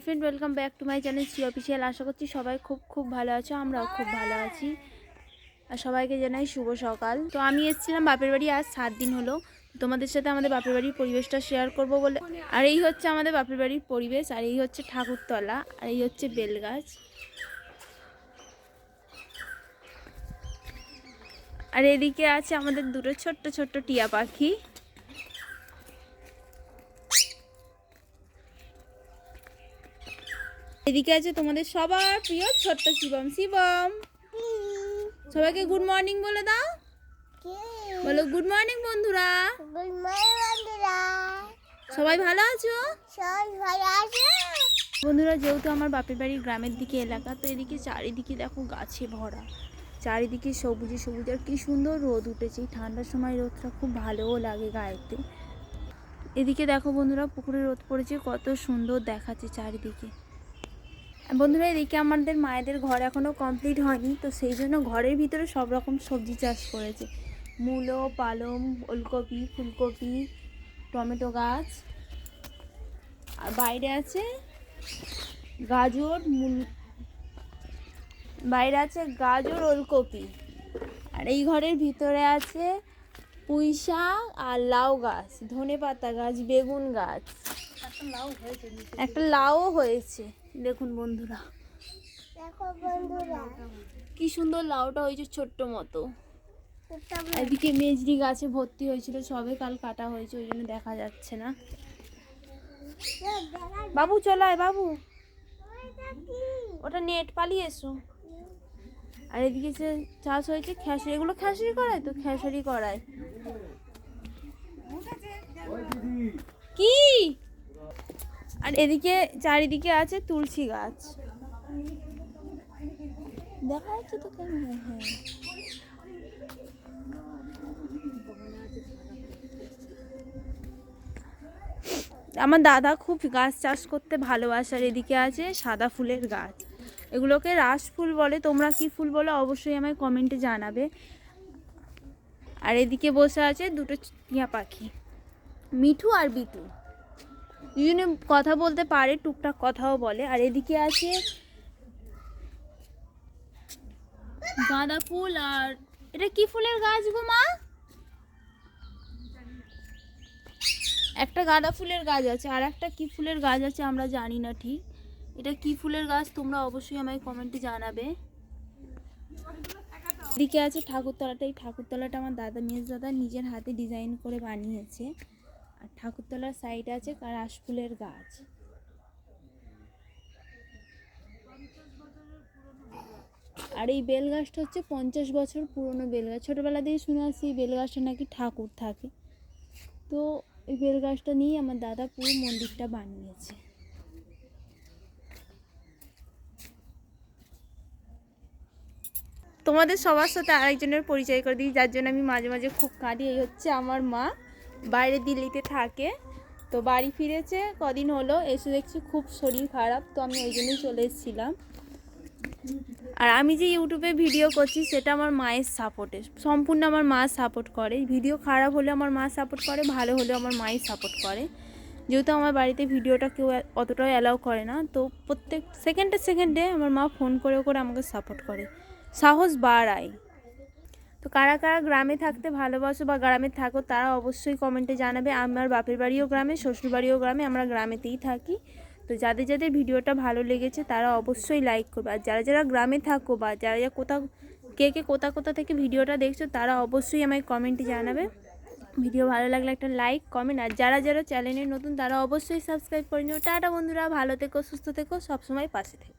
Friend welcome back to my channel Shri official. আশা করছি সবাই খুব ভালো আছো, আমরাও খুব ভালো আছি। আর সবাইকে জানাই শুভ সকাল। তো আমি এসেছিলাম বাপের বাড়ি, আজ 7 দিন হলো। তোমাদের সাথে আমাদের বাপের বাড়ির পরিবেশটা শেয়ার করব বলে। আর এই হচ্ছে আমাদের বাপের বাড়ির পরিবেশ, আর এই হচ্ছে ঠাকুরতলা, আর এই হচ্ছে বেলগাছ। আর এদিকে আছে আমাদের দুটো ছোট্ট ছোট্ট টিয়া পাখি। এদিকে আছে তোমাদের সবার প্রিয় ছোট্ট শিবম। শিবম, সবাইকে গুড মর্নিং বলে দাও। বলো গুড মর্নিং বন্ধুরা। গুড মর্নিং বন্ধুরা। সবাই ভালো আছো? সবাই ভালো আছে বন্ধুরা, যেহেতু আমার বাপের বাড়ির গ্রামের দিকে এলাকা, তো এদিকে চারিদিকে দেখো গাছে ভরা, চারিদিকে সবুজে সবুজ। আর কি সুন্দর রোদ উঠেছে, এই ঠান্ডার সময় রোদটা খুব ভালোও লাগে গায়েতে। এদিকে দেখো বন্ধুরা, পুকুরে রোদ পড়েছে, কত সুন্দর দেখাচ্ছে চারিদিকে। বন্ধুরা, এদিকে আমাদের মায়েদের ঘর এখনও কমপ্লিট হয়নি, তো সেই জন্য ঘরের ভিতরে সব রকম সবজি চাষ করেছে। মূলো, পালং, ওলকপি, ফুলকপি, টমেটো গাছ। আর বাইরে আছে গাজর, বাইরে আছে গাজর, ওলকপি। আর এই ঘরের ভিতরে আছে পুঁই শাক আর লাউ গাছ, ধনেপাতা গাছ, বেগুন গাছ। একটা লাউও হয়েছে, দেখুন বন্ধুরা। দেখো বন্ধুরা, কি সুন্দর লাউটা হয়েছে, ছোট্ট মতো। এদিকে মেজরি গাছে ভর্তি হয়েছিল, সবে কাল কাটা হয়েছে, ওই জন্য দেখা যাচ্ছে না। বাবু চলায়, বাবু ওটা নেট, পালিয়ে এসো। আর এদিকে যে চাষ হয়েছে খেসারি, এগুলো খেসারি করায়, তো খেসারি করায় কি। আর এদিকে চারিদিকে আছে তুলসী গাছ, দেখা যাচ্ছে তো কেমন? হ্যাঁ, আমার দাদা খুব গাছ চাষ করতে ভালোবাসে। আর এদিকে আছে সাদা ফুলের গাছ, এগুলোকে রাস ফুল বলে, তোমরা কি ফুল বলো অবশ্যই আমায় কমেন্টে জানাবে। আর এদিকে বসে আছে দুটো টিয়া পাখি, মিঠু আর বিটু। দুজনে কথা বলতে পারে, টুকটাক কথাও বলে। আর এদিকে আছে গাঁদা ফুল। আর এটা কি ফুলের গাছ গো মা? একটা গাঁদা ফুলের গাছ আছে, আর একটা কি ফুলের গাছ আছে আমরা জানি না ঠিক। এটা কি ফুলের গাছ তোমরা অবশ্যই আমায় কমেন্টে জানাবে। এদিকে আছে ঠাকুরতলাটা, এই ঠাকুরতলাটা আমার দাদা, মেজ দাদা নিজের হাতে ডিজাইন করে বানিয়েছে। আর ঠাকুরতলার সাইডে আছে কাশফুলের গাছ। আর এই বেল গাছটা হচ্ছে 50 বছর পুরনো বেল গাছ। ছোটোবেলা দিয়ে শুনে আসছি এই বেল গাছটা নাকি ঠাকুর থাকে, তো এই বেল গাছটা নিয়ে আমার দাদা পুরো মন্দিরটা বানিয়েছে। তোমাদের সবার সাথে আরেকজনের পরিচয় করে দিই, যার জন্য আমি মাঝে মাঝে খুব কাঁদি। এই হচ্ছে আমার মা, বাইরে দিল্লিতে থাকে, তো বাড়ি ফিরেছে কদিন হলো, এসে দেখছি খুব শরীর খারাপ, তো আমি ওই জন্যই চলে এসেছিলাম। আর আমি যে ইউটিউবে ভিডিও করছি সেটা আমার মায়ের সাপোর্টে, সম্পূর্ণ আমার মা সাপোর্ট করে। ভিডিও খারাপ হলে আমার মা সাপোর্ট করে, ভালো হলে আমার মাই সাপোর্ট করে। যেহেতু আমার বাড়িতে ভিডিওটা কেউ অতটাও অ্যালাউ করে না, তো প্রত্যেক সেকেন্ডে আমার মা ফোন করে আমাকে সাপোর্ট করে, সাহস বাড়ায়। তো কারা কারা গ্রামে থাকতে ভালোবাসো বা গ্রামে থাকো তারা অবশ্যই কমেন্টে জানাবে। আমার বাপের বাড়িও গ্রামে, শ্বশুর বাড়িও গ্রামে, আমরা গ্রামেতেই থাকি। তো যাদের যাদের ভিডিওটা ভালো লেগেছে তারা অবশ্যই লাইক করবে। আর যারা যারা গ্রামে থাকো বা যারা যারা কে কোথা থেকে ভিডিওটা দেখছো তারা অবশ্যই আমায় কমেন্টে জানাবে। ভিডিও ভালো লাগলে একটা লাইক কমেন্ট, আর যারা যারা চ্যানেলে নতুন তারা অবশ্যই সাবস্ক্রাইব করে নিও। টাটা বন্ধুরা, ভালো থেকো, সুস্থ থেকো, সবসময় পাশে থেকো।